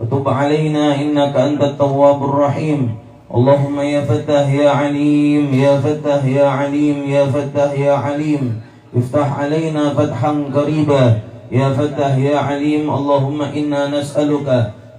وتب علينا إنك أنت التواب الرحيم. اللهم يا فتاح يا عليم يا فتاح يا عليم يا فتاح يا عليم افتح علينا فتحا قريبا يا فتاح يا عليم. اللهم إنا نسألك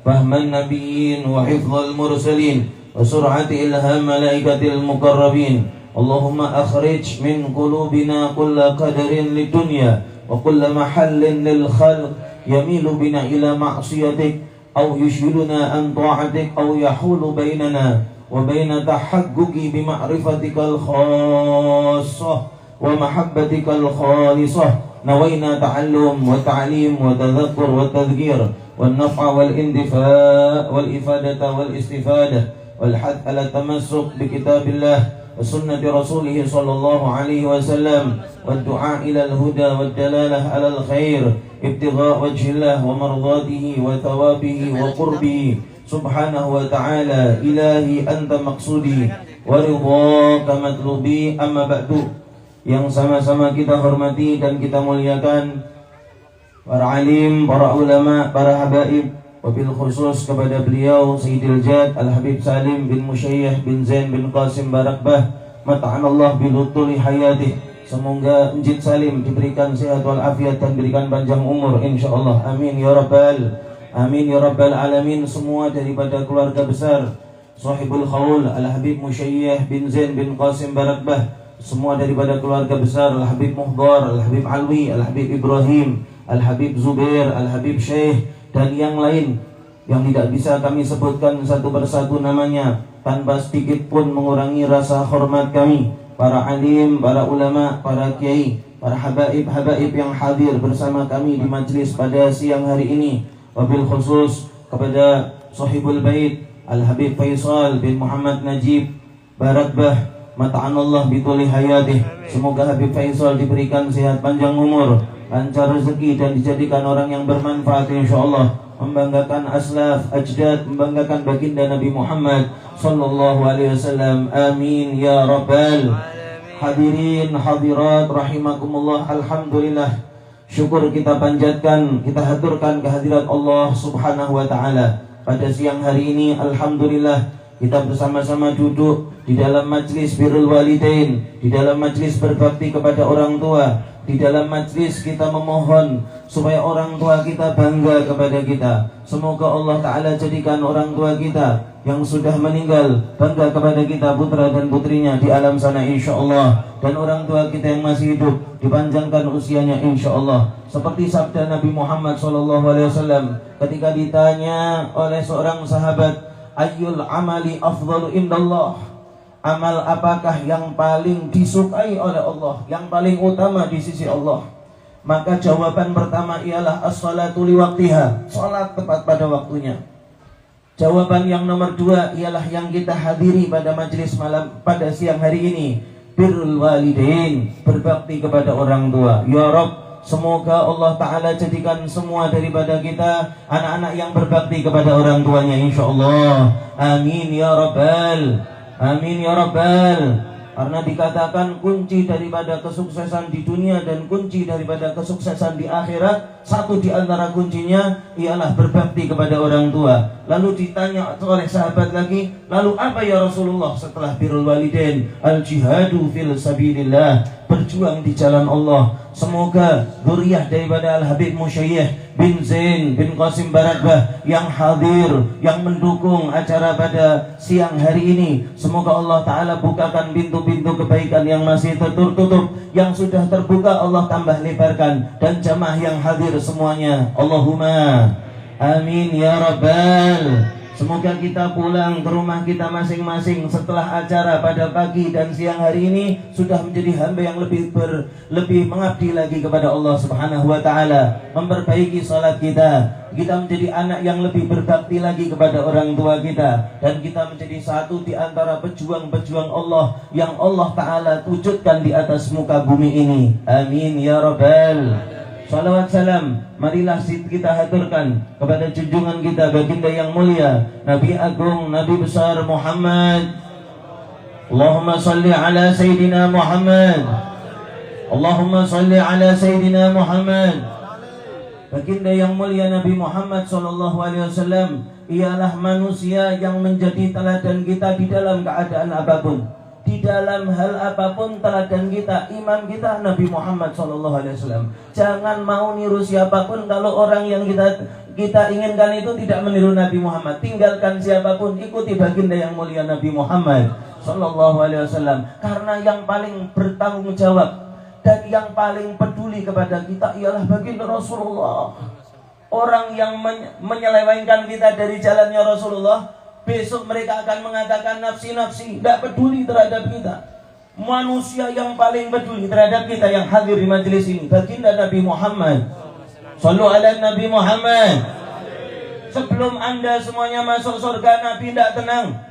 فهم النبيين وحفظ المرسلين وسرعة إلهام ملائكة المقربين. اللهم أخرج من قلوبنا كل قدر للدنيا وكل محل للخلق يميل بنا إلى معصيتك أو يشغلنا عن طاعتك أو يحول بيننا وبين تحقق بمعرفتك الخاصة ومحبتك الخالصة. نوينا تعلم وتعليم وتذكر والتذكير والنفع والاندفاع والإفادة والاستفادة والحث على التمسك بكتاب الله وسنة رسوله صلى الله عليه وسلم والدعاء إلى الهدى والدلالة على الخير ابتغاء وجه الله ومرضاته وثوابه وقربه سبحانه وتعالى. إلهي أنت مقصودي ورضاك مطلوبي. أما بعد, yang sama-sama kita hormati dan kita muliakan para alim, para ulama, para habaib, wabil khusus kepada beliau Sayyidil Jad Al-Habib Salim bin Musyayyih bin Zain bin Qasim Barakbah, mata'anallah bilutuli hayatih. Semoga Njid Salim diberikan sehat walafiat dan diberikan panjang umur insyaallah. Amin ya rabbal alamin. Semua daripada keluarga besar Sahibul Khaul Al-Habib Musyayyih bin Zain bin Qasim Barakbah, semua daripada keluarga besar Al-Habib Muhdar, Al-Habib Alwi, Al-Habib Ibrahim, Al-Habib Zubair, Al-Habib Syekh, dan yang lain yang tidak bisa kami sebutkan satu persatu namanya tanpa sedikit pun mengurangi rasa hormat kami. Para alim, para ulama, para kiai, para habaib yang hadir bersama kami di majlis pada siang hari ini. Wabil khusus kepada Sahibul Bait Al-Habib Faisal bin Muhammad Najib Barakbah, mata'anallah bituli hayatih. Semoga Habib Faisal diberikan sehat panjang umur, lancar rezeki, dan dijadikan orang yang bermanfaat insyaallah, membanggakan aslaf, ajdad, membanggakan baginda Nabi Muhammad sallallahu alaihi wasallam. Amin ya rabbal hadirin hadirat rahimakumullah. Alhamdulillah, syukur kita panjatkan, kita haturkan kehadirat Allah subhanahu wa ta'ala pada siang hari ini. Alhamdulillah, kita bersama-sama duduk di dalam majlis birrul walidain, di dalam majlis berbakti kepada orang tua, di dalam majlis kita memohon supaya orang tua kita bangga kepada kita. Semoga Allah Ta'ala jadikan orang tua kita yang sudah meninggal bangga kepada kita, putra dan putrinya di alam sana insyaallah. Dan orang tua kita yang masih hidup dipanjangkan usianya insyaallah. Seperti sabda Nabi Muhammad SAW ketika ditanya oleh seorang sahabat, ayyul amali afdalu indallah, amal apakah yang paling disukai oleh Allah, yang paling utama di sisi Allah? Maka jawaban pertama ialah as-salatu liwaqtiha, salat tepat pada waktunya. Jawaban yang nomor dua ialah yang kita hadiri pada majlis malam pada siang hari ini, birrul walidain, berbakti kepada orang tua. Ya Rabb, semoga Allah Ta'ala jadikan semua daripada kita anak-anak yang berbakti kepada orang tuanya insyaallah. Amin ya rabbal, amin ya rabbal. Karena dikatakan kunci daripada kesuksesan di dunia dan kunci daripada kesuksesan di akhirat, satu di antara kuncinya ialah berbakti kepada orang tua. Lalu ditanya oleh sahabat lagi, lalu apa ya Rasulullah setelah birrul walidain? Al-jihadu fil sabilillah, berjuang di jalan Allah. Semoga zuriyah daripada Al-Habib Musyayyih bin Zain bin Qasim Barakbah yang hadir, yang mendukung acara pada siang hari ini, semoga Allah Ta'ala bukakan pintu-pintu kebaikan yang masih tertutup, yang sudah terbuka Allah tambah lebarkan, dan jamaah yang hadir semuanya Allahumma amin ya rabbal. Semoga kita pulang ke rumah kita masing-masing setelah acara pada pagi dan siang hari ini sudah menjadi hamba yang lebih mengabdi lagi kepada Allah Subhanahu wa taala, memperbaiki salat kita menjadi anak yang lebih berbakti lagi kepada orang tua kita, dan kita menjadi satu di antara pejuang-pejuang Allah yang Allah Ta'ala wujudkan di atas muka bumi ini. Amin ya rabbal. Salawat salam marilah kita haturkan kepada junjungan kita baginda yang mulia, Nabi Agung, Nabi besar Muhammad. Allahumma salli ala Sayyidina Muhammad, Allahumma salli ala Sayyidina Muhammad. Baginda yang mulia Nabi Muhammad SAW ialah manusia yang menjadi teladan kita di dalam keadaan apapun. Di dalam hal apapun teladan kita, imam kita Nabi Muhammad SAW. Jangan mau niru siapapun kalau orang yang kita inginkan itu tidak meniru Nabi Muhammad. Tinggalkan siapapun, ikuti baginda yang mulia Nabi Muhammad SAW. Karena yang paling bertanggung jawab dan yang paling peduli kepada kita ialah baginda Rasulullah. Orang yang menyelewengkan kita dari jalannya Rasulullah, besok mereka akan mengatakan nafsi-nafsi, tidak peduli terhadap kita. Manusia yang paling peduli terhadap kita yang hadir di majelis ini, baginda Nabi Muhammad. Sallu ala Nabi Muhammad. Sebelum Anda semuanya masuk surga, Nabi tidak tenang.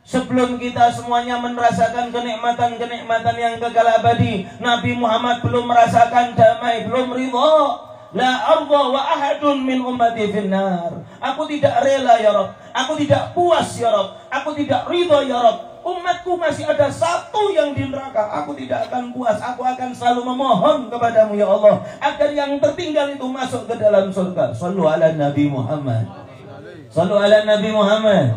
Sebelum kita semuanya merasakan kenikmatan-kenikmatan yang kekal abadi, Nabi Muhammad belum merasakan damai, belum ridha. La arda wa ahadun min ummati finnar. Aku tidak rela ya Rabb, aku tidak puas ya Rabb, aku tidak ridha ya Rabb. Umatku masih ada satu yang di neraka. Aku tidak akan puas, aku akan selalu memohon kepadamu ya Allah agar yang tertinggal itu masuk ke dalam surga. Sallu ala Nabi Muhammad. Sallu ala Nabi Muhammad.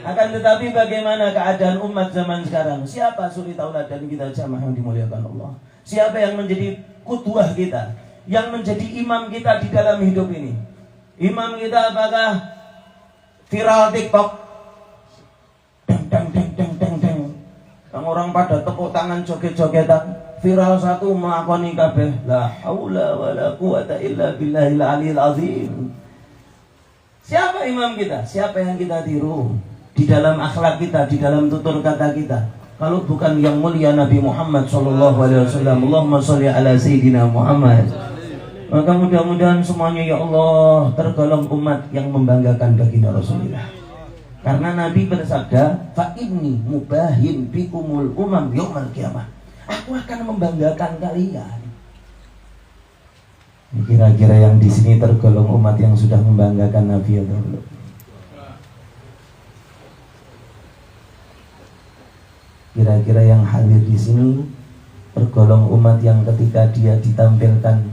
Akan tetapi bagaimana keadaan umat zaman sekarang? Siapa suri tauladan kita jamaah yang dimuliakan Allah? Siapa yang menjadi qudwah kita, yang menjadi imam kita di dalam hidup ini? Imam kita apakah viral TikTok? Deng. Orang pada tepuk tangan joget-jogetan. Viral satu mengakoni kabeh. La haula wala quwata illa billahil aliyil azim. Siapa imam kita? Siapa yang kita tiru? Di dalam akhlak kita, di dalam tutur kata kita, kalau bukan yang mulia Nabi Muhammad SAW. Allahumma sholli ala Sayyidina Muhammad. Maka mudah-mudahan semuanya ya Allah tergolong umat yang membanggakan baginda Rasulullah. Karena Nabi bersabda, fa inni mubahin bikumul umam yaumal qiyamah. Aku akan membanggakan kalian. Kira-kira yang di sini tergolong umat yang sudah membanggakan Nabi atau belum? Kira-kira yang hadir di sini tergolong umat yang ketika dia ditampilkan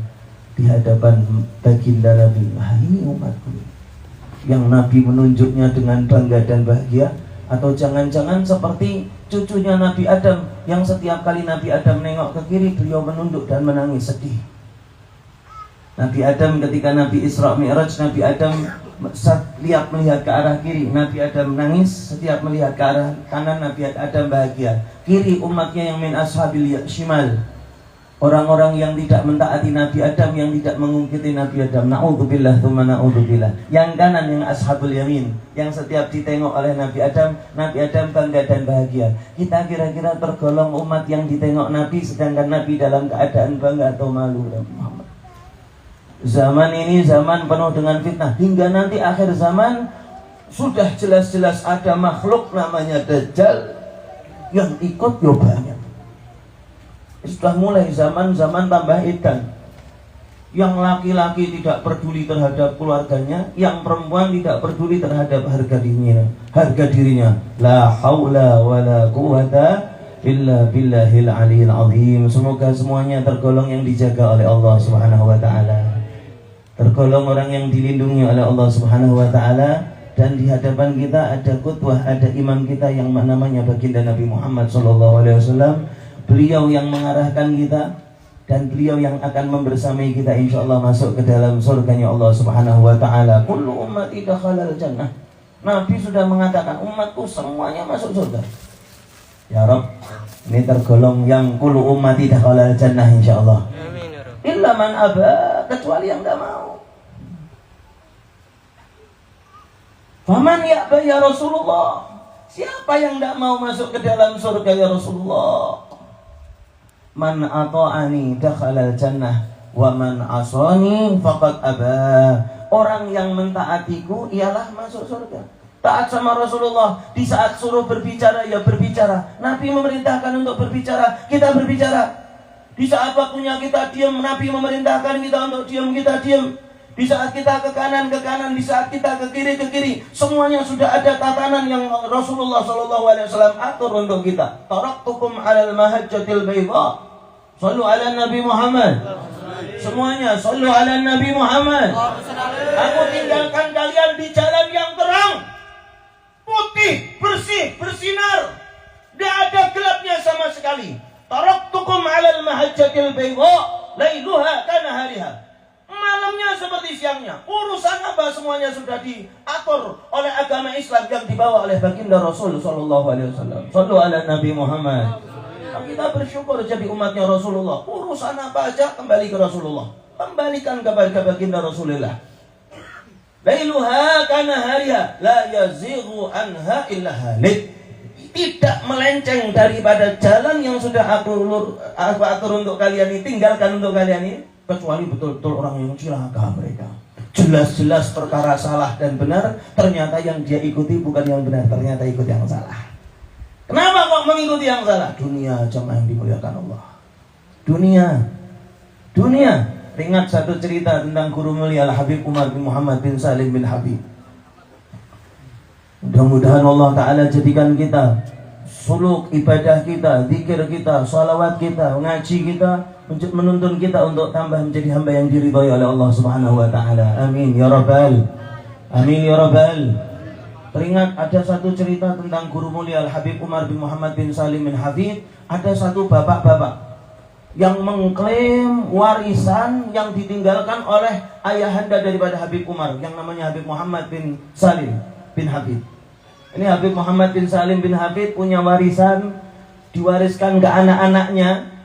di hadapan baginda Nabi, wah ini umatku, yang Nabi menunjuknya dengan bangga dan bahagia. Atau jangan-jangan seperti cucunya Nabi Adam, yang setiap kali Nabi Adam nengok ke kiri, beliau menunduk dan menangis sedih. Nabi Adam ketika Nabi Isra Mi'raj, Nabi Adam setiap melihat ke arah kiri, Nabi Adam nangis. Setiap melihat ke arah kanan, Nabi Adam bahagia. Kiri umatnya yang min ashabil shimal, orang-orang yang tidak mentaati Nabi Adam, yang tidak mengungkiti Nabi Adam. Na'udzubillah tsumma na'udzubillah. Yang kanan yang ashabul yamin, yang setiap ditengok oleh Nabi Adam bangga dan bahagia. Kita kira-kira tergolong umat yang ditengok Nabi sedangkan Nabi dalam keadaan bangga atau malu? Muhammad. Zaman ini zaman penuh dengan fitnah. Hingga nanti akhir zaman sudah jelas-jelas ada makhluk namanya Dajjal yang ikut yo banyak. Sudah mulai zaman-zaman tambah edan. Yang laki-laki tidak peduli terhadap keluarganya, yang perempuan tidak peduli terhadap harga dirinya. La haula wala quwata illa billahil aliyil azim. Semoga semuanya tergolong yang dijaga oleh Allah Subhanahu wa taala. Tergolong orang yang dilindungi oleh Allah Subhanahu wa taala, dan di hadapan kita ada qudwah, ada imam kita yang namanya baginda Nabi Muhammad SAW. Beliau yang mengarahkan kita dan beliau yang akan membersamai kita insyaallah masuk ke dalam surganya Allah Subhanahu wa taala. Kullu ummati dakhalal jannah. Nabi sudah mengatakan umatku semuanya masuk surga. Ya Rabb, ini tergolong yang kullu ummati dakhalal jannah insyaallah. Illa man aba, kecuali yang enggak mau. Faman ya'ba ya Rasulullah. Siapa yang enggak mau masuk ke dalam surga ya Rasulullah? Man ata'ani dakhalal jannah wa man asani faqad aba. Orang yang mentaatiku ialah masuk surga. Taat sama Rasulullah. Di saat suruh berbicara ya berbicara. Nabi memerintahkan untuk berbicara, kita berbicara. Di saat waktunya kita diam, Nabi memerintahkan kita untuk diam, kita diam. Di saat kita ke kanan, di saat kita ke kiri. Semuanya sudah ada tatanan yang Rasulullah SAW atur untuk kita. Taraktukum alal mahajjatil bayda. Sallu ala Nabi Muhammad. Semuanya shallu ala Nabi Muhammad. Aku tinggalkan kalian di jalan yang terang, putih, bersih, bersinar, tidak ada gelapnya sama sekali. Taraktukum 'alal mahajjatil bayda lailuha kanahariha. Malamnya seperti siangnya. Urusan apa semuanya sudah diatur oleh agama Islam yang dibawa oleh baginda Rasul sallallahu alaihi wasallam. Shallu ala Nabi Muhammad. Kita bersyukur jadi umatnya Rasulullah. Urusan apa aja kembali ke Rasulullah. Kembalikan kepada baginda Rasulullah. Lailuha kanahariha la yazighu anha illa halik. Tidak melenceng daripada jalan yang sudah aku atur untuk kalian ini, tinggalkan untuk kalian ini, kecuali betul-betul orang yang cilaka mereka. Jelas-jelas perkara salah dan benar, ternyata yang dia ikuti bukan yang benar, ternyata ikut yang salah. Kenapa kok mengikuti yang salah? Dunia jamaah yang dimuliakan Allah. Dunia. Ingat satu cerita tentang guru mulia Al-Habib Umar bin Muhammad bin Salim bin Habib. Mudah-mudahan Allah Ta'ala jadikan kita, suluk ibadah kita, zikir kita, salawat kita, ngaji kita, menuntun kita untuk tambah menjadi hamba yang diridhai oleh Allah Subhanahu wa Ta'ala. Amin ya Rabbal. Amin ya Rabbal. Teringat ada satu cerita tentang guru mulia Al-Habib Umar bin Muhammad bin Salim bin Habib. Ada satu bapak-bapak yang mengklaim warisan yang ditinggalkan oleh ayahanda daripada Habib Umar, yang namanya Habib Muhammad bin Salim bin Habib. Ini Habib Muhammad bin Salim bin Habib punya warisan, diwariskan ke anak-anaknya.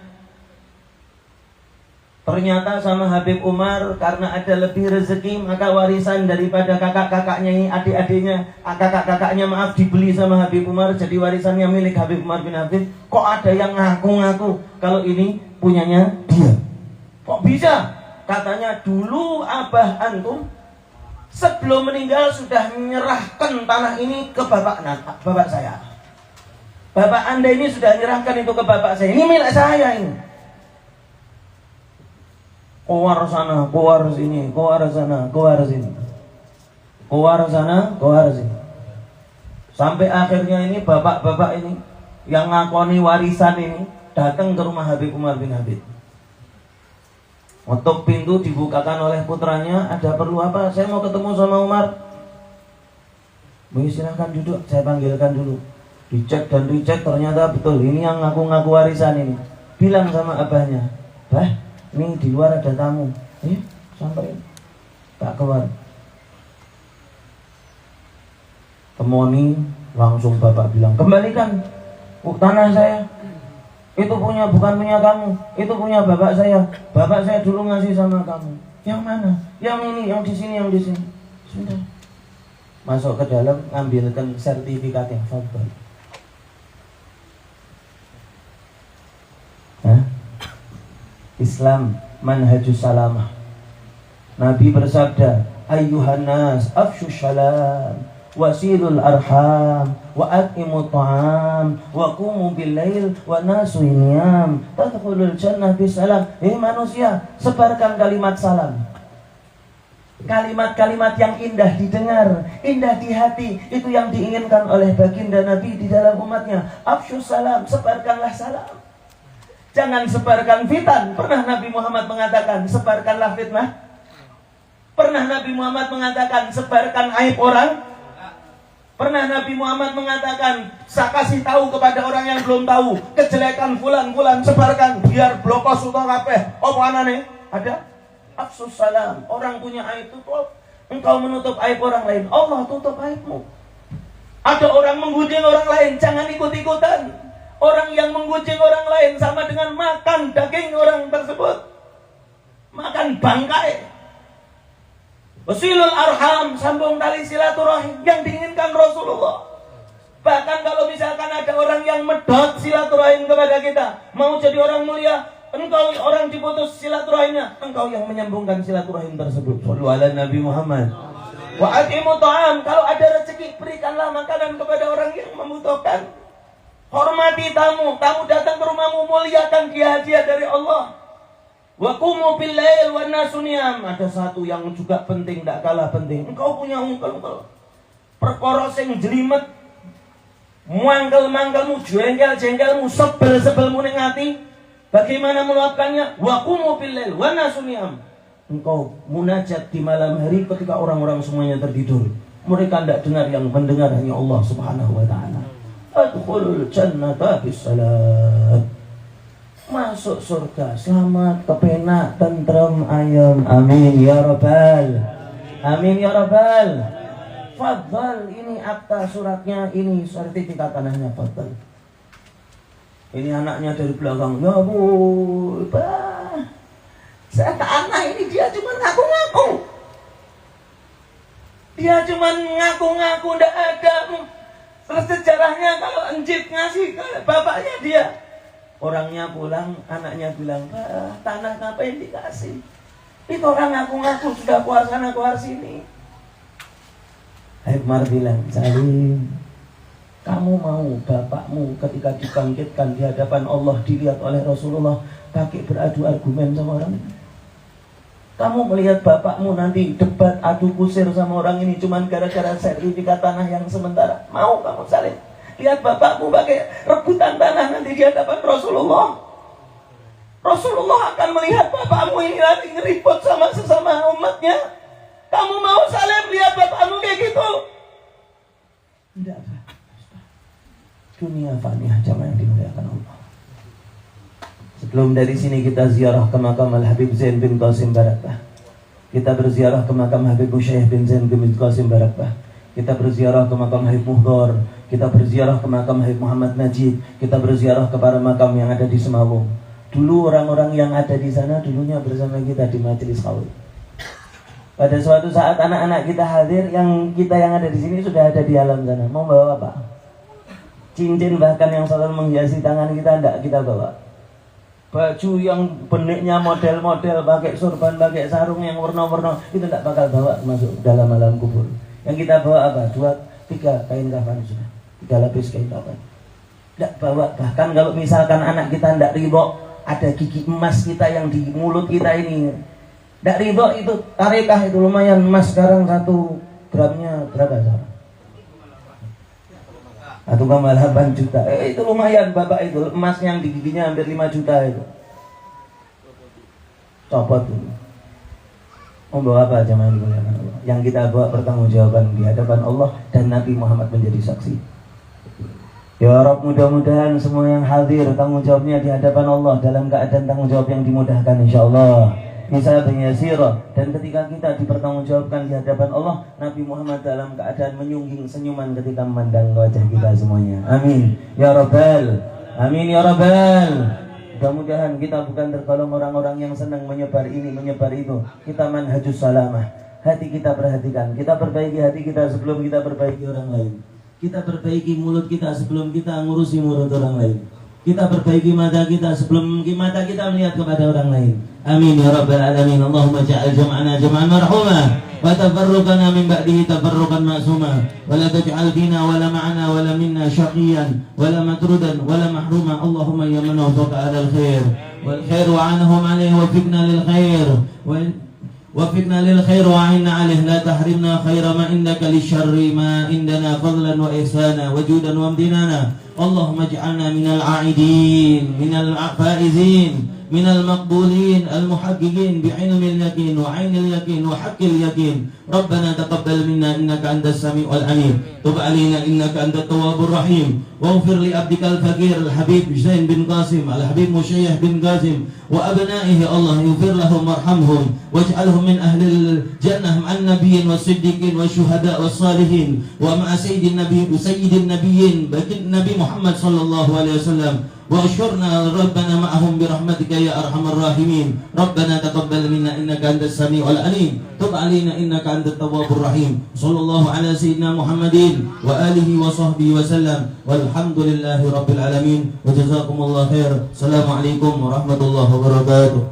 Ternyata sama Habib Umar, karena ada lebih rezeki, maka warisan daripada kakak-kakaknya ini, adik-adiknya, kakak-kakaknya dibeli sama Habib Umar, jadi warisannya milik Habib Umar bin Habib. Kok ada yang ngaku-ngaku kalau ini punyanya dia? Kok bisa? Katanya dulu abah antum sebelum meninggal sudah menyerahkan tanah ini ke bapak saya. Bapak anda ini sudah menyerahkan itu ke bapak saya. Ini milik saya ini. Keluar sana, keluar sini, keluar sana, keluar sini, keluar sana, keluar sini. Sampai akhirnya ini bapak-bapak ini yang ngakoni warisan ini datang ke rumah Habib Umar bin Habib. Ketuk pintu dibukakan oleh putranya. Ada perlu apa? Saya mau ketemu sama Umar. Silahkan duduk, saya panggilkan dulu. Dicek dan dicek, ternyata betul ini yang ngaku-ngaku warisan ini. Bilang sama abahnya, bah, ini di luar ada tamu. Sampai tak keluar. Temoni, langsung bapak bilang, kembalikan tanah saya. Itu punya, bukan punya kamu. Itu punya bapak saya. Bapak saya dulu ngasih sama kamu. Yang mana? Yang ini, yang di sini, yang di sini. Sudah. Masuk ke dalam, ambilkan sertifikatnya. Fadhal. Islam manhajus salamah. Nabi bersabda, ayyuhan nas afshu salam wasilul arham wa at'imut ta'am wa qumu bil lail wa nasu niyam tadkhulul jannah bisalam. Manusia, sebarkan kalimat salam. Kalimat-kalimat yang indah didengar, indah di hati, itu yang diinginkan oleh baginda Nabi di dalam umatnya. Afshu salam, sebarkanlah salam. Jangan sebarkan fitan. Pernah Nabi Muhammad mengatakan sebarkanlah fitnah? Pernah Nabi Muhammad mengatakan sebarkan aib orang? Pernah Nabi Muhammad mengatakan saya kasih tahu kepada orang yang belum tahu kejelekan fulan-fulan, sebarkan biar blokos utawa kabeh. Apa anane? Ada? Afsus salam. Orang punya aib tutup. Engkau menutup aib orang lain, Allah tutup aibmu. Ada orang menggunjing orang lain, jangan ikut-ikutan. Orang yang menggunjing orang lain sama dengan makan daging orang tersebut, makan bangkai. Wasilul arham, sambung tali silaturahim yang diinginkan Rasulullah. Bahkan kalau misalkan ada orang yang medot silaturahim kepada kita, mau jadi orang mulia, engkau orang diputus silaturahimnya, engkau yang menyambungkan silaturahim tersebut. Shallu ala Nabi Muhammad. Wa at'imut ta'am, kalau ada rezeki berikanlah makanan kepada orang yang membutuhkan. Hormati tamu, tamu datang ke rumahmu, muliakan dia hadiah dari Allah. Wa qumu bil lail wan nasu niyam. Ada satu yang juga penting, tidak kalah penting. Engkau punya ungkel-ungkel, perkara sing jelimet, mangkel-mangkelmu, jengkel-jengkelmu, sebel-sebelmu ning ati, Bagaimana meluapkannya? Wa qumu bil lail wa nasu niyam. Engkau munajat di malam hari ketika orang-orang semuanya tertidur. Mereka tidak dengar, yang mendengar hanya Allah Subhanahu wa taala. Adkhulul jannata bisalam. Masuk surga selamat, kepenak, tentrem, ayam. Amin ya rabbal. Amin ya rabbal. Fadhal, ini akta suratnya, ini sertifikat tanahnya, fadhal. Ini anaknya dari belakang, ya bu, bah, saya tanah ini dia cuma ngaku-ngaku. Dia cuma ngaku-ngaku, ndak ada. Terus sejarahnya kalau Enjit ngasih ke bapaknya dia. Orangnya pulang, anaknya bilang, bah, tanah ngapain dikasih? Itu orang ngaku-ngaku sudah keluar sana, keluar sini. Hikmar bilang, Salim, kamu mau bapakmu ketika dibangkitkan di hadapan Allah dilihat oleh Rasulullah pakai beradu argumen sama orang ini? Kamu melihat bapakmu nanti debat adu kusir sama orang ini cuman gara-gara sertifikat tanah yang sementara? Mau kamu Salim? Lihat bapakmu pakai rebutan tanah nanti di hadapan Rasulullah. Rasulullah akan melihat bapakmu ini nanti ngeribut sama sesama umatnya. Kamu mau Salim lihat bapakmu kayak gitu? Tidak, Pak. Dunia faniyah, jamaah yang dimuliakan Allah. Sebelum dari sini kita ziarah ke makam Al-Habib Zain bin Qasim Barakbah. Kita berziarah ke makam Habib Syekh bin Zain bin Qasim Barakbah. Kita berziarah ke makam Habib Muhdar. Kita berziarah ke makam Habib Muhammad Najib. Kita berziarah ke para makam yang ada di Semawung. Dulu orang-orang yang ada di sana dulunya bersama kita di majelis qaul. Pada suatu saat anak-anak kita hadir, yang kita yang ada di sini sudah ada di alam sana. Mau bawa apa? Cincin bahkan yang selalu menghiasi tangan kita tidak kita bawa. Baju yang beneknya model-model, pakai sorban, pakai sarung yang warna-warna, itu tidak bakal bawa masuk dalam alam kubur. Yang kita bawa apa? 2-3 kain kafan sudah. 3 lapis kain kafan. Tidak bawa. Bahkan kalau misalkan anak kita tidak ridho, ada gigi emas kita yang di mulut kita ini. Tidak ridho itu tarekah itu lumayan. Emas sekarang 1 gramnya berapa sekarang? 1,8 juta. Itu lumayan bapak itu. Emas yang di giginya hampir 5 juta itu. Copot itu. Membawa apa jemaah yang dimuliakan Allah? Yang kita bawa pertanggungjawaban di hadapan Allah dan Nabi Muhammad menjadi saksi. Ya Rabb, mudah-mudahan semua yang hadir tanggung jawabnya di hadapan Allah dalam keadaan tanggung jawab yang dimudahkan insyaallah. Hisab yasira, dan ketika kita dipertanggungjawabkan di hadapan Allah, Nabi Muhammad dalam keadaan menyungging senyuman ketika memandang wajah kita semuanya. Amin ya rabbal. Amin ya rabbal. Mudah-mudahan kita bukan tergolong orang-orang yang senang menyebar ini menyebar itu. Kita manhajus salamah. Hati kita perhatikan. Kita perbaiki hati kita sebelum kita perbaiki orang lain. Kita perbaiki mulut kita sebelum kita ngurusi mulut orang lain. Kita perbaiki mata kita sebelum mata kita melihat kepada orang lain. Amin ya rabbal alamin. Allahumma ja'al jam'ana jam'an marhuma wa tafarruqana min ba'dihi tafarruqan ma'suma wa la taj'al bina wa la ma'ana wa la minna syaqiyan wa la matrudan wa la mahruma. Allahumma ya man wafaqa 'ala al-khair wal khair wa 'anhum 'alayhi wa fiqna lil khair وفقنا للخير وعنا عليه لا تحرمنا خير ما عندك للشر ما عندنا فضلا وإحسانا وجودا وامتنانا. اللهم اجعلنا من العائدين من الفائزين من المقبولين المحققين بعلم اليقين وعين اليقين وحق اليقين. ربنا تقبل منا إنك أنت السميع العليم. تب علينا إنك أنت التواب الرحيم. واغفر لعبدك الفقير الحبيب زين بن قاسم الحبيب مشيح بن قاسم وأبنائه. الله يغفر لهم وارحمهم واجعلهم من أهل الجنة مع النبيين والصديقين والشهداء والصالحين ومع سيد النبيين نبي محمد صلى الله عليه وسلم. واشكرنا ربنا معهم برحمتك يا أرحم الراحمين. ربنا تقبل منا إنك أنت السميع العليم. تب علينا إنك أنت التواب الرحيم. صلى الله على سيدنا محمد وآله وصحبه وسلم والحمد لله رب العالمين وجزاكم الله خير. السلام عليكم ورحمة الله وبركاته.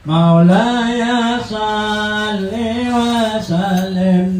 مولاي صل وسلم